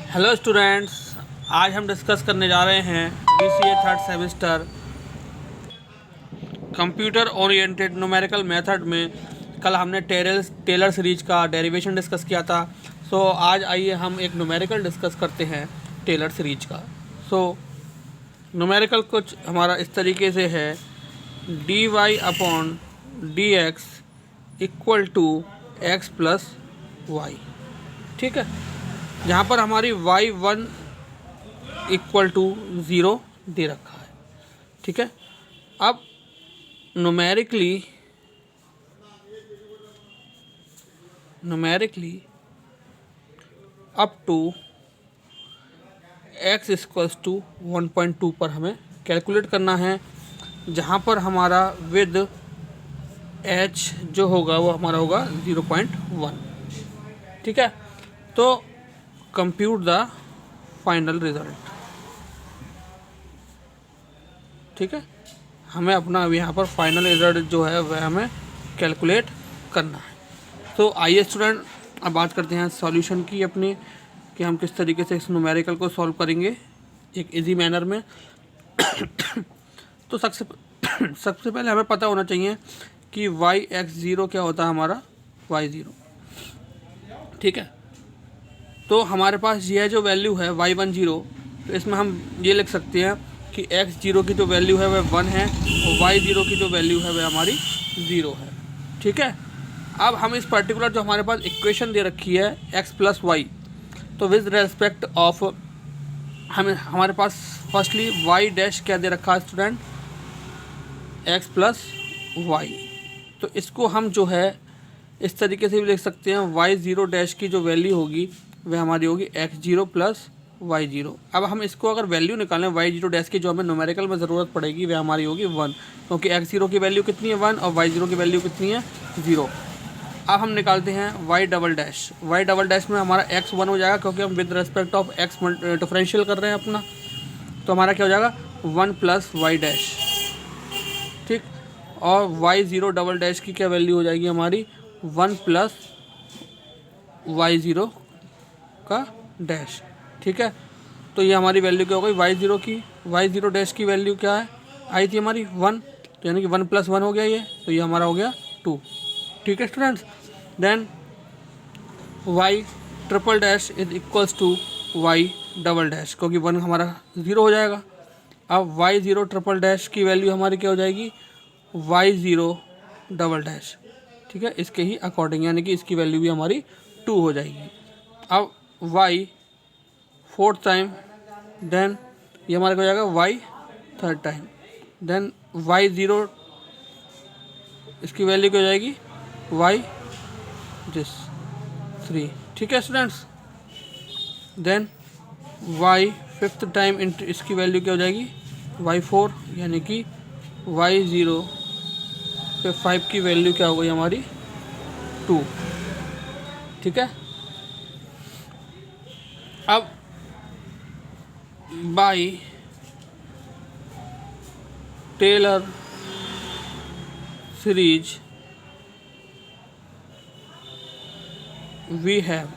Hello students, आज हम discuss करने जा रहे हैं BCA third semester computer oriented numerical method में। कल हमने टेलर सीरीज का डेरिवेशन डिस्कस किया था। आज आइए हम एक न्यूमेरिकल डिस्कस करते हैं टेलर सीरीज का। न्यूमेरिकल कुछ हमारा इस तरीके से है, dy/dx equal to x plus y. ठीक है, जहाँ पर हमारी y1 इक्वल टू 0 दे रखा है। ठीक है, अब numerically up to x equals to 1.2 पर हमें कैलकुलेट करना है, जहाँ पर हमारा विद h जो होगा वो हमारा होगा 0.1। ठीक है, तो कंप्यूट द फाइनल रिजल्ट। ठीक है, हमें अपना यहाँ पर फाइनल रिजल्ट जो है वह हमें कैलकुलेट करना है। तो आइए स्टूडेंट, अब बात करते हैं सॉल्यूशन की अपनी, कि हम किस तरीके से इस न्यूमेरिकल को सॉल्व करेंगे एक इजी मैनर में। तो सबसे पहले हमें पता होना चाहिए कि y(x0) क्या होता है हमारा y0। ठीक है, तो हमारे पास यह जो वैल्यू है y10, तो इसमें हम ये लिख सकते हैं कि x0 की जो वैल्यू है वह 1 है और y0 की जो वैल्यू है वह हमारी 0 है। ठीक है, अब हम इस पर्टिकुलर जो हमारे पास इक्वेशन दे रखी है x प्लस वाई, तो विद रेस्पेक्ट ऑफ हमारे पास फर्स्टली y डैश क्या दे रखा है स्टूडेंट, x प्लस वाई। तो इसको हम जो है इस तरीके से भी लिख सकते हैं, y0 डैश की जो वैल्यू होगी वह हमारी होगी x0 प्लस y0। अब हम इसको अगर वैल्यू निकालें y0 डैश की, जो हमें न्यूमेरिकल में ज़रूरत पड़ेगी वह हमारी होगी 1, क्योंकि x0 की वैल्यू कितनी है 1 और y0 की वैल्यू कितनी है 0। अब हम निकालते हैं y double dash. y double dash में हमारा x 1 हो जाएगा, क्योंकि हम with respect of x differential कर रहे हैं अपना, तो हमारा क्या हो जाएगा 1 प्लस वाई डैश। ठीक, और y0 डबल डैश की क्या वैल्यू हो जाएगी हमारी 1 प्लस y0 का डैश। ठीक है, तो ये हमारी वैल्यू क्या हो गई y0 की, y0 डैश की वैल्यू क्या है आई थी हमारी 1, तो यानी कि 1 प्लस 1 हो गया ये, तो ये हमारा हो गया 2। ठीक है students, then y triple dash is equals to y double dash, क्योंकि 1 हमारा 0 हो जाएगा। अब y0 ट्रिपल डैश की वैल्यू हमारी क्या हो जाएगी y0 डबल डैश। ठीक है, इसके ही अकॉर्डिंग, यानी कि इसकी वैल्यू भी हमारी 2 हो जाएगी। अब y फोर्थ टाइम, देन ये हमारा क्या हो जाएगा y third time, then y0 इसकी वैल्यू क्या हो जाएगी y दिस 3। ठीक है students, then y fifth time इसकी वैल्यू क्या हो जाएगी y4, यानी कि y0 पे 5 की वैल्यू क्या हो गई हमारी 2। ठीक है, अब by Taylor series we have,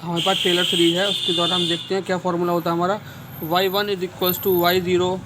हमारे पास टेलर सीरीज है, उसके द्वारा हम देखते हैं क्या फॉर्मूला होता है हमारा। y1 is equals to y0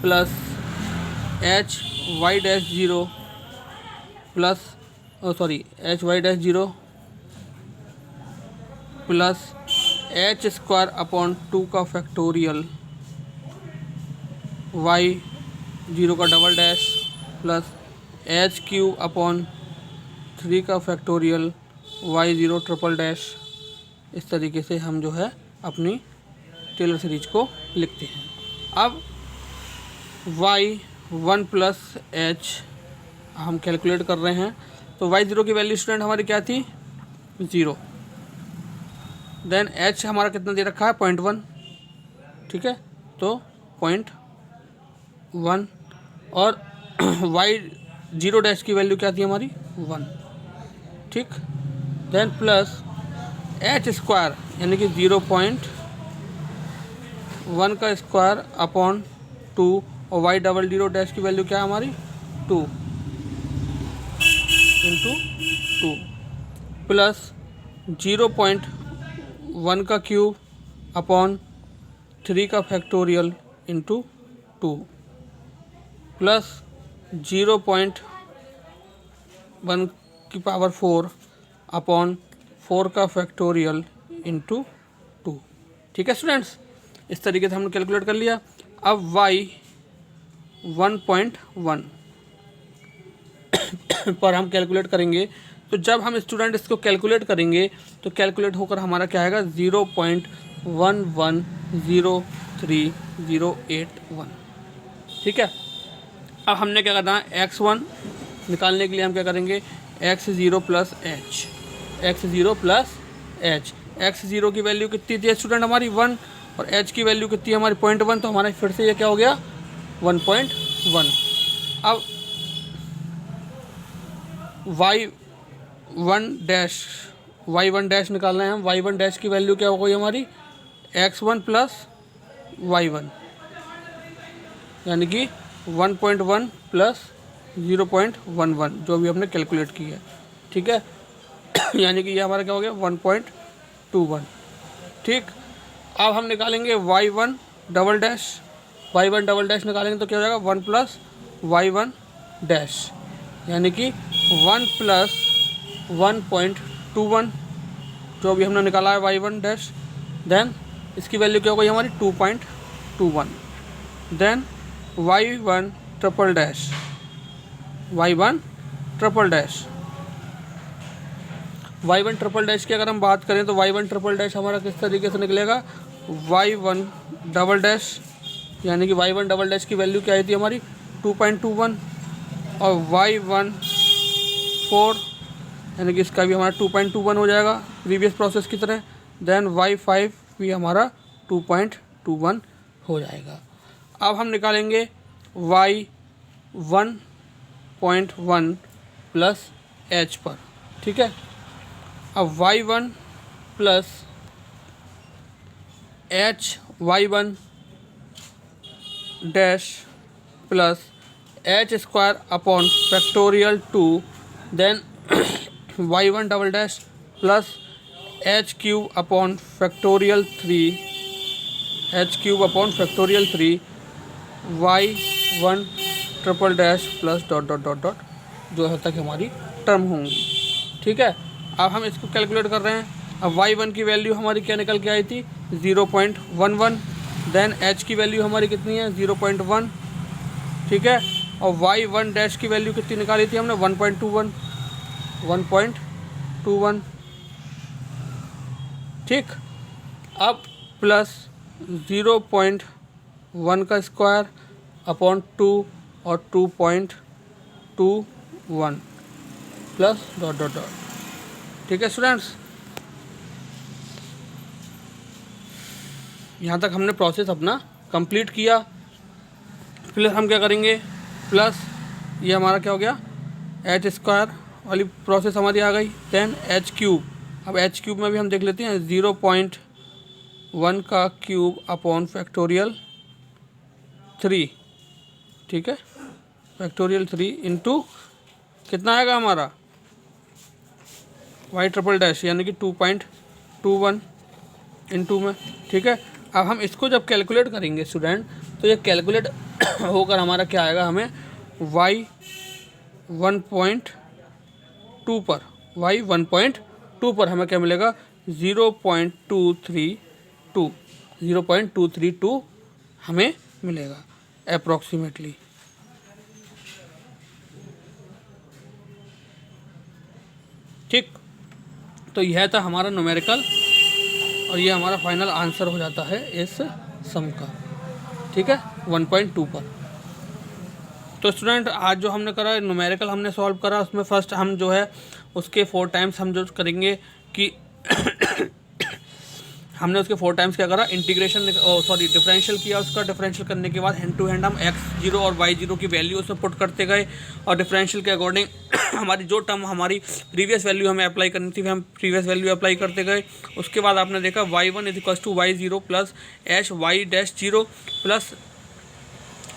plus h y dash 0 plus h y dash 0 plus h square upon 2 का फैक्टोरियल y0 का double dash plus h cube upon 3 का फैक्टोरियल y0 ट्रिपल डैश। इस तरीके से हम जो है अपनी टेलर सीरीज को लिखते हैं। अब y1 प्लस h हम कैलकुलेट कर रहे हैं, तो y0 की वैल्यू स्टूडेंट हमारी क्या थी 0, देन h हमारा कितना दे रखा है 0.1। ठीक है, तो 0.1 और y0 डैश की वैल्यू क्या थी हमारी 1। ठीक, देन प्लस h स्क्वायर, यानी कि 0.1 का स्क्वायर अपॉन 2, और y डबल 0 डैश की वैल्यू क्या है हमारी 2 इंटू 2 प्लस 0.1 का क्यूब अपॉन 3 का फैक्टोरियल इंटू 2 प्लस 0.1 की पावर 4 अपॉन 4 का फैक्टोरियल इंटू 2। ठीक है स्टूडेंट्स, इस तरीके से हमने कैलकुलेट कर लिया। अब y 1.1 पर हम कैलकुलेट करेंगे, तो जब हम स्टूडेंट इसको कैलकुलेट करेंगे तो कैलकुलेट होकर हमारा क्या आएगा 0.11038081। ठीक है, अब हमने क्या करना है, x1 निकालने के लिए हम क्या करेंगे, x0 plus H, x0 plus H. x0 की वैल्यू कितनी थी स्टूडेंट हमारी 1, और h की वैल्यू कितनी है हमारी 0.1, तो हमारा फिर से ये क्या हो गया 1.1। अब y1 डैश निकालना है हम। y1 डैश की वैल्यू क्या हो गई हमारी x1 प्लस y1, यानी कि 1.1 प्लस 0.11 जो भी हमने कैलकुलेट की है। ठीक है, यानी कि ये हमारा क्या हो गया 1.21। ठीक, अब हम निकालेंगे y1 double dash. y1 double dash निकालेंगे तो क्या हो जाएगा 1 प्लस y1 डैश, यानी कि 1 प्लस 1.21 जो भी हमने निकाला है y1 डैश। देन इसकी वैल्यू क्या हो गई हमारी 2.21। Then y1 triple dash, y1 triple dash. y1 triple dash की अगर हम बात करें तो y1 ट्रिपल डैश हमारा किस तरीके से निकलेगा, y1 डबल डैश, यानी कि y1 डबल डैश की वैल्यू क्या आई थी हमारी 2.21, और y1 4, यानी कि इसका भी हमारा 2.21 हो जाएगा प्रीवियस प्रोसेस की तरह। देन y5 भी हमारा 2.21 हो जाएगा। अब हम निकालेंगे y1.1 प्लस h पर। ठीक है, अब y1 plus h y1 dash plus h square upon factorial 2, then y1 double dash plus h cube upon factorial 3, h cube upon factorial 3, y1 triple dash plus dot dot dot dot जो है तक हमारी term होंगी। ठीक है, अब हम इसको कैलकुलेट कर रहे हैं। अब y1 की वैल्यू हमारी क्या निकल के आई थी 0.11। देन h की वैल्यू हमारी कितनी है 0.1। ठीक है, और y1 डैश की वैल्यू कितनी निकाली थी हमने 1.21। ठीक, अब प्लस 0.1 का स्क्वायर अपॉन 2 और 2.21 प्लस डॉट डॉट डॉट। ठीक है स्टूडेंट्स, यहाँ तक हमने प्रोसेस अपना कंप्लीट किया। फिर हम क्या करेंगे, प्लस ये हमारा क्या हो गया एच स्क्वायर वाली प्रोसेस हमारी आ गई। देन एच क्यूब, अब एच क्यूब में भी हम देख लेते हैं 0.1 का क्यूब अपॉन फैक्टोरियल 3। ठीक है, फैक्टोरियल 3 इंटू कितना आएगा हमारा y ट्रिपल डैश, यानी कि 2.21 इंटू में। ठीक है, अब हम इसको जब कैलकुलेट करेंगे स्टूडेंट, तो ये कैलकुलेट होकर हमारा क्या आएगा, हमें y 1.2 पर, y 1.2 पर हमें क्या मिलेगा 0.232 हमें मिलेगा अप्रॉक्सीमेटली। ठीक, तो यह था हमारा न्यूमेरिकल और ये हमारा फाइनल आंसर हो जाता है इस सम का। ठीक है, 1.2 पर। तो स्टूडेंट आज जो हमने करा न्यूमेरिकल हमने सॉल्व करा, उसमें फर्स्ट हम जो है उसके 4 टाइम्स हम जो करेंगे कि हमने उसके 4 टाइम्स क्या करा, इंटीग्रेशन डिफरेंशियल किया। उसका डिफरेंशियल करने के बाद हैंड टू हैंड हम x0 और y0 की वैल्यू उसमें पुट करते गए और डिफरेंशियल के अकॉर्डिंग हमारी जो टर्म हमारी प्रीवियस वैल्यू हमें अप्लाई करनी थी हम प्रीवियस वैल्यू अप्लाई करते गए। उसके बाद आपने देखा y1 = y0 plus h y dash 0 plus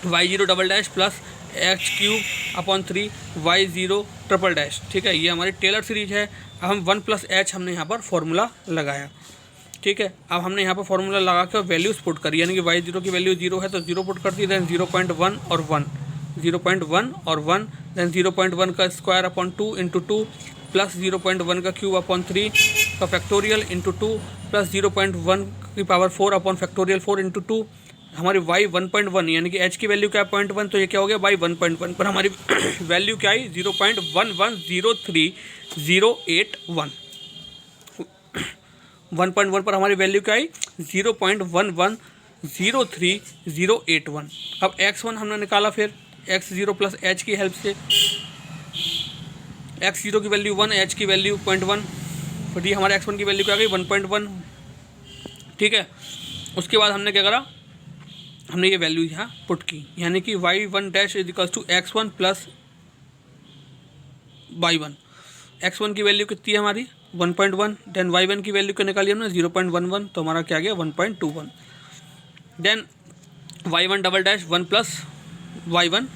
y0 double dash plus h³ y0 triple dash. ठीक है, ये हमारी टेलर सीरीज है। अब हम 1 + h हमने यहाँ पर फॉर्मूला लगाया। ठीक है। अब हमने यहाँ पर फॉर्मूला लगा के वैल्यूज पुट करी, यानी कि y0 की वैल्यू 0 है तो 0 पुट कर दी, देन 0.1 और 1, 0.1 और 1, देन 0.1 का स्क्वायर अपॉन 2 इंटू 2 प्लस 0.1 का क्यूब अपॉन 3 का फैक्टोरियल इंटू 2 प्लस 0.1 की पावर 4 अपॉन फैक्टोरियल 4 इंटू 2। हमारी y 1.1 यानी कि h की वैल्यू क्या है 0.1, तो ये क्या हो गया y 1.1 पर हमारी वैल्यू क्या आई 0.1103081। 1.1 पर हमारी वैल्यू क्या आई 0.1103081। अब x1 हमने निकाला, फिर x0 प्लस h की हेल्प से x0 की वैल्यू 1, h की वैल्यू 0.1, तो ये हमारे x1 की वैल्यू क्या गई 1.1, ठीक है। उसके बाद हमने क्या करा, हमने ये वैल्यू यहाँ पुट की, यानी कि y1 dash is equals to x1 plus y1। x1 की वैल्यू कितनी है हमारी 1.1, देन y1 की वैल्यू क्या निकाली हमने 0.11, तो हमारा क्या गया 1.21। Then y1 double dash 1 plus y1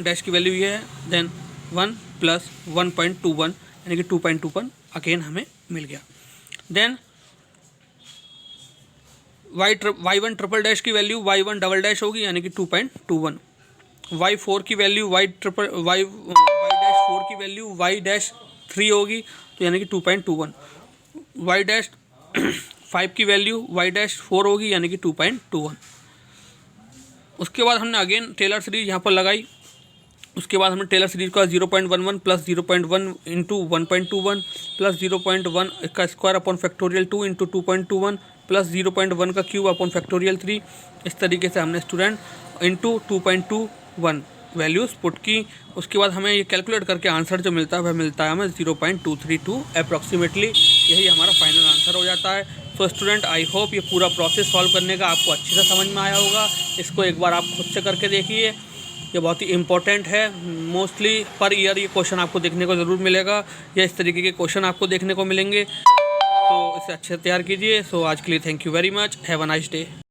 dash की वैल्यू ये है, देन 1 प्लस 1.21 यानी कि 2.21 अगेन हमें मिल गया। देन y1 ट्रिपल डैश की वैल्यू y1 डबल डैश होगी यानी कि 2.21। y4 की वैल्यू y डैश 4 की वैल्यू y डैश 3 होगी, तो यानी कि 2.21। y डैश 5 की वैल्यू y डैश 4 होगी यानी कि 2.21। उसके बाद हमने अगेन टेलर सीरीज यहाँ पर लगाई। उसके बाद हमने टेलर सीरीज का 0.11 प्लस 0.1 इंटू 1.21 प्लस 0.1 का square upon factorial 2 into 2.21 plus 0.1 का क्यूब अपॉन फैक्टोरियल 3, इस तरीके से हमने स्टूडेंट इंटू 2.21 वैल्यूज़ पुट की। उसके बाद हमें ये कैलकुलेट करके आंसर जो मिलता है वह मिलता है हमें 0.232 अप्रॉक्सीमेटली, यही हमारा फाइनल आंसर हो जाता है। तो स्टूडेंट आई होप ये पूरा प्रोसेस सॉल्व करने का आपको अच्छे से समझ में आया होगा। इसको एक बार आप खुद से करके देखिए, ये बहुत ही इंपॉर्टेंट है। मोस्टली पर ईयर ये क्वेश्चन आपको देखने को ज़रूर मिलेगा, या इस तरीके के क्वेश्चन आपको देखने को मिलेंगे, तो इसे अच्छे से तैयार कीजिए। सो आज के लिए thank you very much, have a nice day.